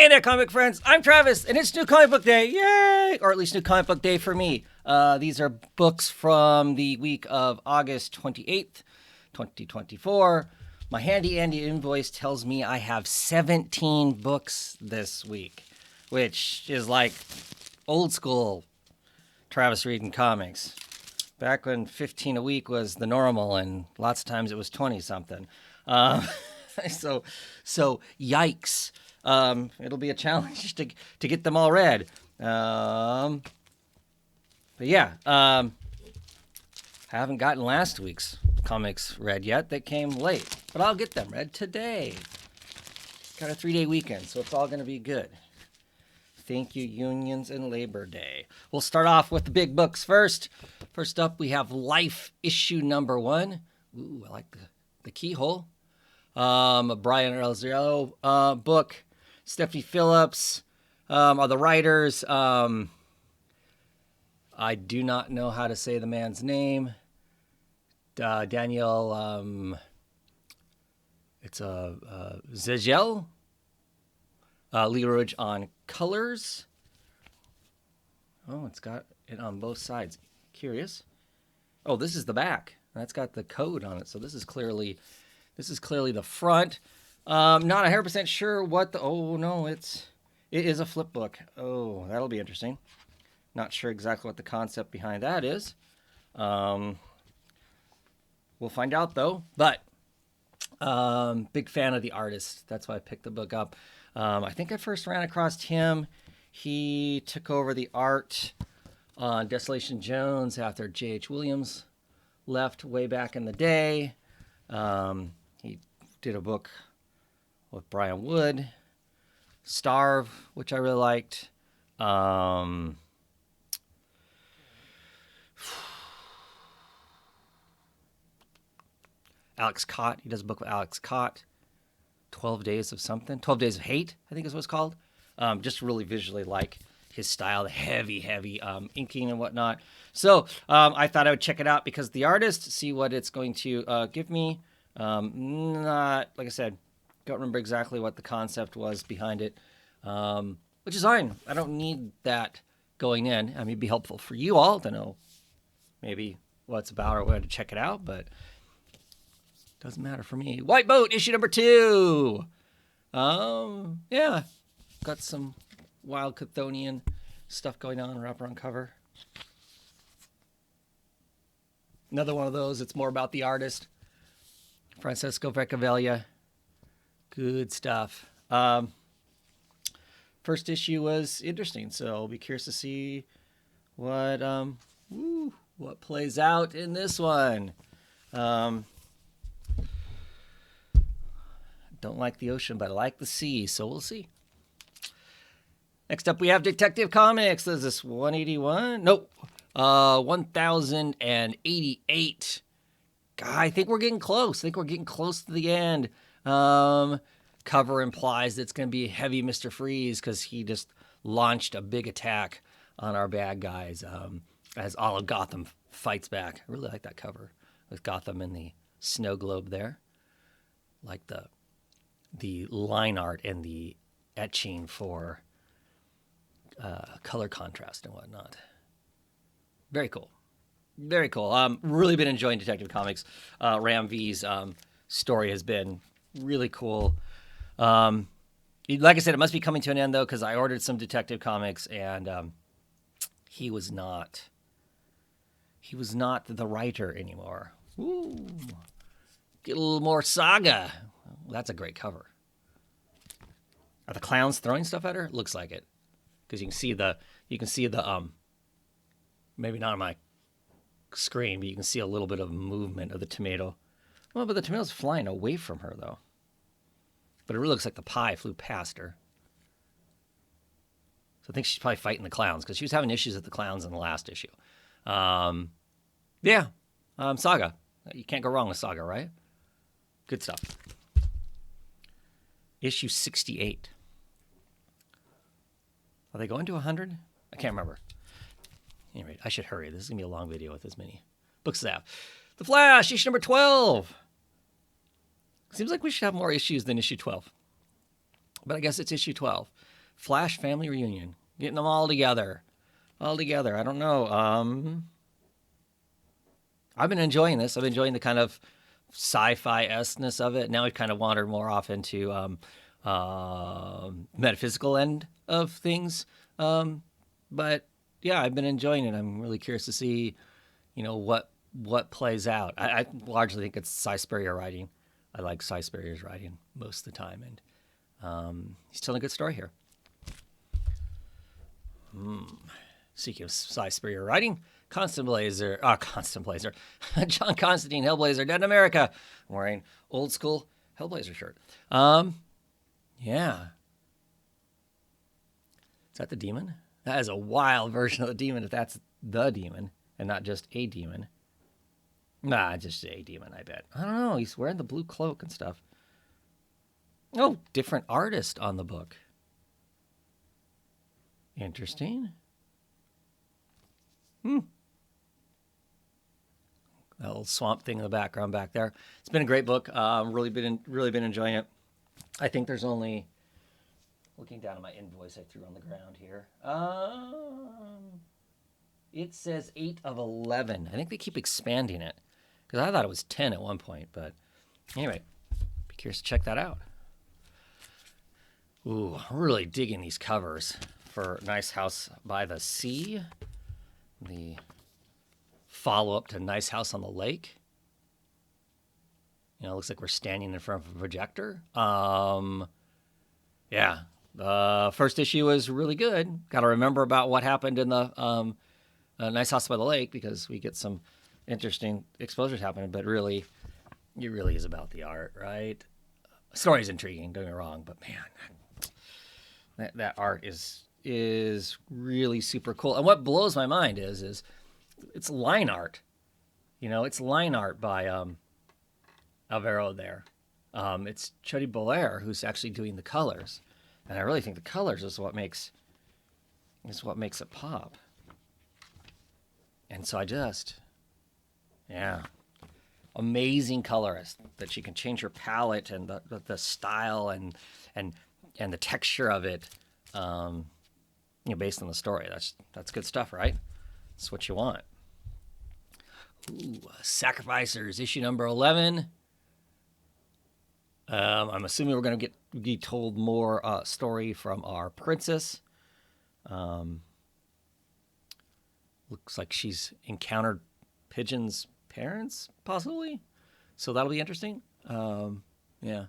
Hey there, comic friends. I'm Travis, and it's New Comic Book Day. Yay! Or at least New Comic Book Day for me. These are books from the week of August 28th, 2024. My handy Andy invoice tells me I have 17 books this week, which is like old school Travis reading comics. Back when 15 a week was the normal, and lots of times it was 20-something. So yikes. It'll be a challenge to get them all read. But yeah, I haven't gotten last week's comics read yet. They came late, but I'll get them read today. Got a 3-day weekend, so it's all going to be good. Thank you, unions and Labor Day. We'll start off with the big books first. First up, we have Life, issue number 1. Ooh, I like the keyhole. A Brian Elzero book. Stephanie Phillips are the writers. I do not know how to say the man's name. Daniel, it's a Zegel. Lee Rouge on colors. Oh, it's got it on both sides. Curious. Oh, this is the back. That's got the code on it. So this is clearly the front. Not 100% sure what the. Oh no, it is a flip book. Oh, that'll be interesting. Not sure exactly what the concept behind that is. We'll find out though. But big fan of the artist. That's why I picked the book up. I think I first ran across him. He took over the art on Desolation Jones after J.H. Williams left way back in the day. He did a book with Brian Wood, Starve, which I really liked. Alex Cott. He does a book with Alex Cott. 12 Days of something. 12 Days of Hate, I think is what it's called. Just really visually like his style, the heavy inking and whatnot. So I thought I would check it out because the artist, see what it's going to give me. Not, like I said, don't remember exactly what the concept was behind it, which is fine. I don't need that going in. I mean, it'd be helpful for you all to know maybe what it's about or where to check it out, but doesn't matter for me. White Boat, issue number 2. Yeah, got some wild Chthonian stuff going on, wraparound cover. Another one of those, it's more about the artist. Francesco Vecchiavella. Good stuff. First issue was interesting, so I'll be curious to see what plays out in this one. Don't like the ocean, but I like the sea, so we'll see. Next up, we have Detective Comics. Is this 181? Nope. 1088. God, I think we're getting close. I think we're getting close to the end. Cover implies that it's going to be heavy Mr. Freeze because he just launched a big attack on our bad guys as all of Gotham fights back. I really like that cover with Gotham in the snow globe there. Like the line art and the etching for color contrast and whatnot. Very cool. Very cool. Really been enjoying Detective Comics. Ram V's story has been really cool. Like I said, it must be coming to an end, though, because I ordered some Detective Comics, and he was not the writer anymore. Ooh. Get a little more Saga. Well, that's a great cover. Are the clowns throwing stuff at her? Looks like it, because you can see the maybe not on my screen, but you can see a little bit of movement of the tomato. Well, but the tomato's flying away from her, though. But it really looks like the pie flew past her. So I think she's probably fighting the clowns, because she was having issues with the clowns in the last issue. Saga. You can't go wrong with Saga, right? Good stuff. Issue 68. Are they going to 100? I can't remember. Anyway, I should hurry. This is going to be a long video with as many books as I have. The Flash, issue number 12. Seems like we should have more issues than issue 12. But I guess it's issue 12. Flash family reunion, getting them all together. I don't know. I've been enjoying this. I've been enjoying the kind of sci-fi-esseness of it. Now we've kind of wandered more off into metaphysical end of things. But yeah, I've been enjoying it. I'm really curious to see, what plays out. I largely think it's Cy Spurrier writing. I like Cy Spurrier's writing most of the time, and he's telling a good story here. Speaking of Cy Spurrier writing, John Constantine, Hellblazer, Dead in America. I'm wearing old school Hellblazer shirt. Yeah. Is that the demon? That is a wild version of the demon if that's the demon and not just a demon. Nah, just a demon, I bet. I don't know. He's wearing the blue cloak and stuff. Oh, different artist on the book. Interesting. That little swamp thing in the background back there. It's been a great book. Really been enjoying it. I think there's only, looking down at my invoice I threw on the ground here. It says 8 of 11. I think they keep expanding it because I thought it was 10 at one point. But anyway, be curious to check that out. Ooh, I'm really digging these covers for Nice House by the Sea. The follow-up to Nice House on the Lake. It looks like we're standing in front of a projector. Yeah. The first issue was really good. Got to remember about what happened in the Nice House by the Lake because we get some interesting exposures happening. But really, it really is about the art, right? Story's intriguing, don't get me wrong. But man, that art is really super cool. And what blows my mind is it's line art. It's line art by Alvaro there. It's Chody Belair who's actually doing the colors. And I really think the colors is what makes it pop. And so amazing colorist that she can change her palette and the style and the texture of it, based on the story. That's good stuff, right? That's what you want. Ooh, Sacrificers, issue number 11. I'm assuming we're going to be told more story from our princess. Looks like she's encountered Pigeon's parents, possibly. So that'll be interesting. Yeah.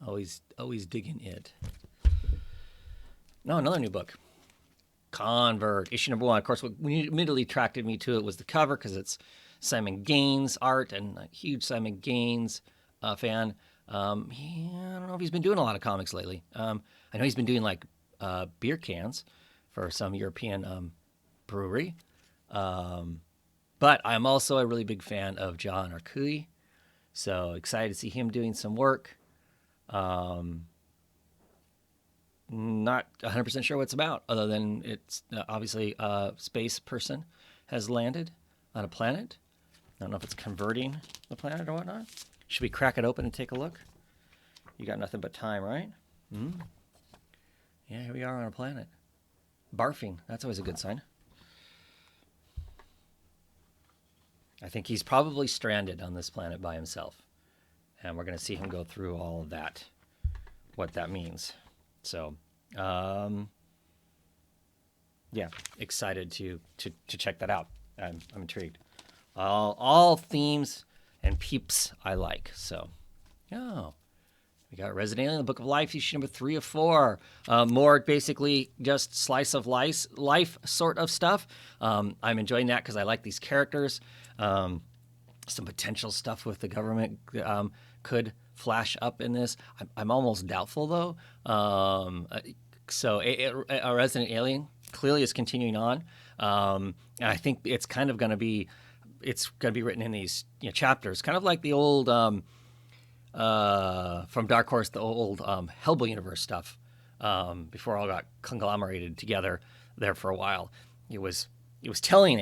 Always digging it. No, another new book. Convert, issue number 1. Of course, what immediately attracted me to it was the cover because it's Simon Gaines art, and a huge Simon Gaines fan. I don't know if he's been doing a lot of comics lately. I know he's been doing like beer cans for some European brewery. But I'm also a really big fan of John Arcudi, so excited to see him doing some work. Not 100% sure what it's about, other than it's obviously a space person has landed on a planet. I don't know if it's converting the planet or whatnot. Should we crack it open and take a look? You got nothing but time, right? Yeah, here we are on a planet. Barfing, that's always a good sign. I think he's probably stranded on this planet by himself. And we're going to see him go through all of that, what that means. So, yeah, excited to check that out. I'm intrigued. All themes and peeps I like. So, we got Resident Alien, the Book of Life, issue number 3 of 4. More basically just slice of life sort of stuff. I'm enjoying that because I like these characters. Some potential stuff with the government could flash up in this. I'm almost doubtful though. So a Resident Alien clearly is continuing on. And I think it's kind of going to be written in these chapters, kind of like the old from Dark Horse, the old Hellboy universe stuff. Before all got conglomerated together there for a while, it was telling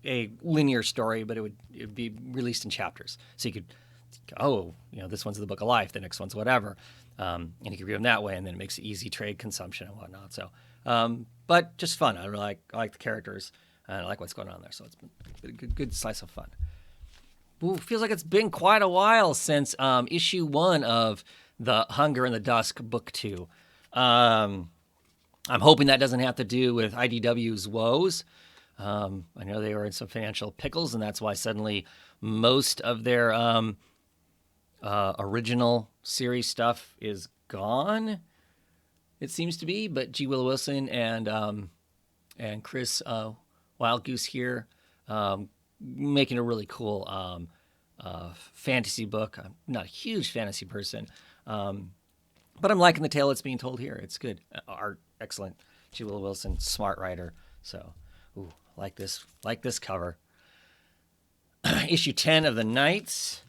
a linear story, but it would be released in chapters, so you could, this one's the Book of Life, the next one's whatever. And you can read them that way, and then it makes it easy trade consumption and whatnot. So, but just fun. I like the characters, and I like what's going on there. So it's been a good slice of fun. Ooh, feels like it's been quite a while since issue 1 of The Hunger in the Dusk, book 2. I'm hoping that doesn't have to do with IDW's woes. I know they were in some financial pickles, and that's why suddenly most of their original series stuff is gone. It seems to be, but G. Willow Wilson and Chris Wild Goose here making a really cool fantasy book. I'm not a huge fantasy person, but I'm liking the tale that's being told here. It's good. Art, excellent. G. Willow Wilson, smart writer. So, ooh, like this cover. Issue 10 of the Knights.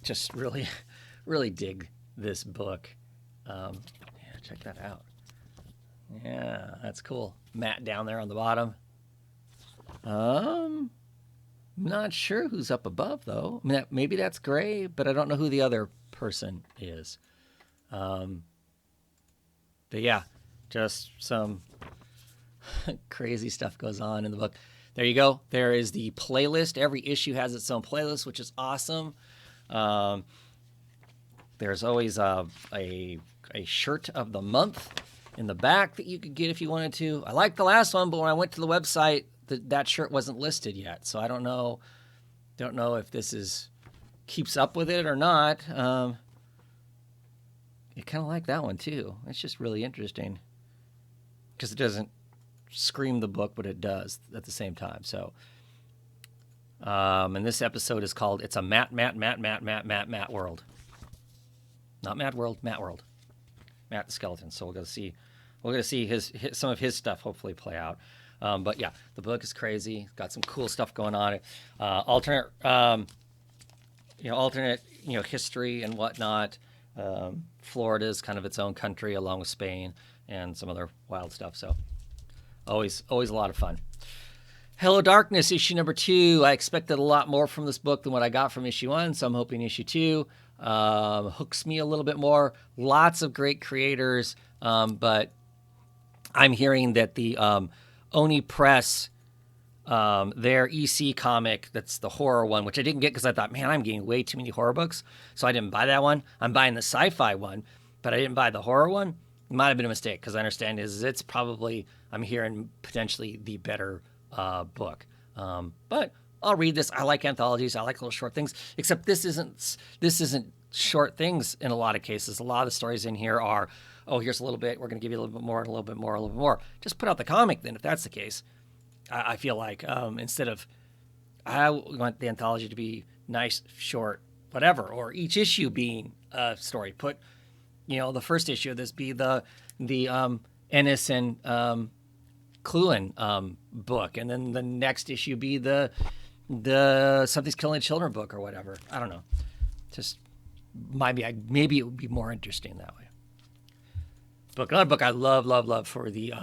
Just really dig this book. Yeah, check that out. Yeah, that's cool. Matt down there on the bottom. Not sure who's up above though. I mean, maybe that's Gray, but I don't know who the other person is. But yeah, just some crazy stuff goes on in the book. There you go. There is the playlist. Every issue has its own playlist, which is awesome. There's always a shirt of the month in the back that you could get if you wanted to. I liked the last one, but when I went to the website, that shirt wasn't listed yet. So I don't know if this keeps up with it or not. I kind of like that one too. It's just really interesting because it doesn't scream the book, but it does at the same time. So, and this episode is called "It's a Matt World." Not Mad World, Matt World. Matt the Skeleton. So we're gonna see some of his stuff hopefully play out. But yeah, the book is crazy. Got some cool stuff going on. Alternate history and whatnot. Florida is kind of its own country, along with Spain and some other wild stuff. So always a lot of fun. Hello Darkness, issue number 2. I expected a lot more from this book than what I got from issue 1, so I'm hoping issue 2 hooks me a little bit more. Lots of great creators, but I'm hearing that the Oni Press, their EC comic, that's the horror one, which I didn't get because I thought, man, I'm getting way too many horror books, so I didn't buy that one. I'm buying the sci-fi one, but I didn't buy the horror one. It might have been a mistake because I understand it's probably, I'm hearing, potentially the better book. But I'll read this. I like anthologies. I like little short things, except this isn't short things in a lot of cases. A lot of the stories in here are, oh, here's a little bit. We're going to give you a little bit more, and a little bit more, a little bit more. Just put out the comic then, if that's the case. I feel like instead of, I want the anthology to be nice, short, whatever, or each issue being a story. Put, the first issue of this be the Ennis and Cluin book, and then the next issue be the Something's Killing Children book or whatever. I don't know. Just maybe it would be more interesting that way. Another book I love for the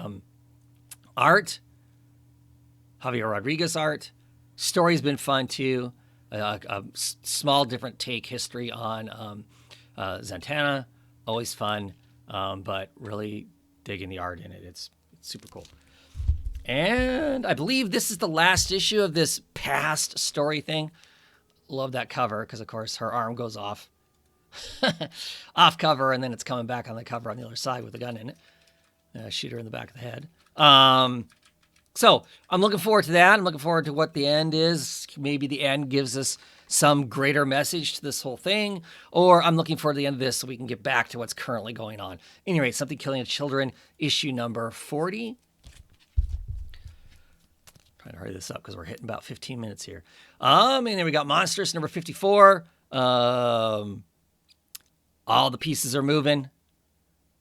art. Javier Rodriguez art. Story's been fun too. A small different take history on Zatanna. Always fun, but really digging the art in it. It's super cool. And I believe this is the last issue of this past story thing. Love that cover because, of course, her arm goes off cover, and then it's coming back on the cover on the other side with a gun in it. Shoot her in the back of the head. So I'm looking forward to that. I'm looking forward to what the end is. Maybe the end gives us some greater message to this whole thing, or I'm looking forward to the end of this so we can get back to what's currently going on. Anyway, Something Killing Children, issue number 40. Trying to hurry this up because we're hitting about 15 minutes here. And then we got Monsters number 54. All the pieces are moving.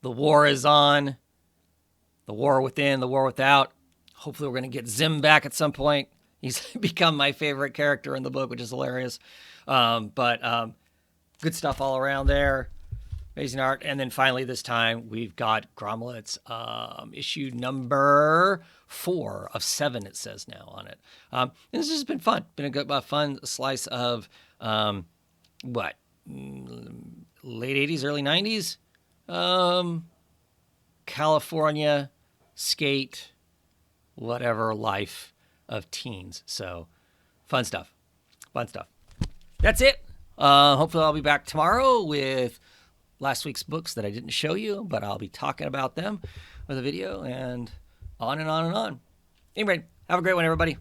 The war is on. The war within, the war without. Hopefully we're going to get Zim back at some point. He's become my favorite character in the book, which is hilarious. But good stuff all around there. Amazing art. And then finally this time we've got Gromlet's issue number 4 of 7, it says now on it. And this has been fun. Been a fun slice of, late 80s, early 90s. California, skate, whatever life of teens. So fun stuff. Fun stuff. That's it. Hopefully I'll be back tomorrow with last week's books that I didn't show you, but I'll be talking about them with a video and on and on and on. Anyway, have a great one, everybody.